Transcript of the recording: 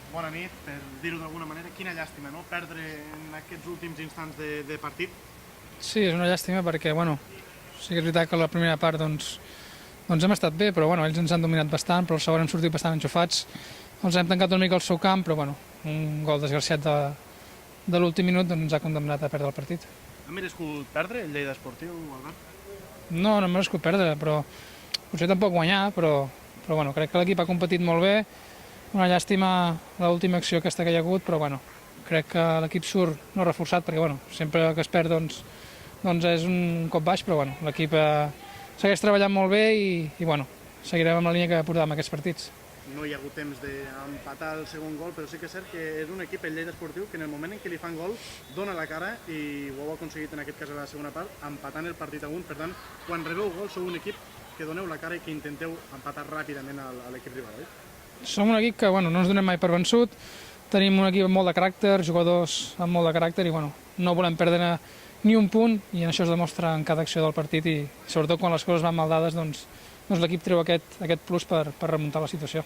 Bona nit, per dir-ho d'alguna manera. Quina llàstima, no?, perdre en aquests últims instants de partit. Sí, és una llàstima perquè, sí que és veritat que la primera part doncs hem estat bé, però ells ens han dominat bastant, però el segon hem sortit bastant enxufats. Els hem tancat una mica al seu camp, però un gol desgraciat de l'últim minut ens ha condemnat a perdre el partit. Ha merescut perdre el Lleida Esportiu, Albert? No hem merescut perdre, però potser tampoc guanyar, però crec que l'equip ha competit molt bé. Una llàstima l'última acció aquesta que hi ha hagut, però crec que l'equip surt no reforçat, perquè sempre que es perd doncs és un cop baix, però l'equip segueix treballant molt bé i seguirem amb la línia que portàvem aquests partits. No hi ha hagut temps d'empatar el segon gol, però sí que és cert que és un equip, el Lleida Esportiu, que en el moment en què li fan gol dona la cara i ho heu aconseguit en aquest cas a la segona part, empatant el partit a 1. Per tant, quan rebeu gol sou un equip que doneu la cara i que intenteu empatar ràpidament a l'equip rival, oi? Som un equip que no ens donem mai per vençut, tenim un equip amb molt de caràcter, jugadors amb molt de caràcter i no volem perdre ni un punt i això es demostra en cada acció del partit i sobretot quan les coses van mal dades doncs l'equip treu aquest plus per remuntar la situació.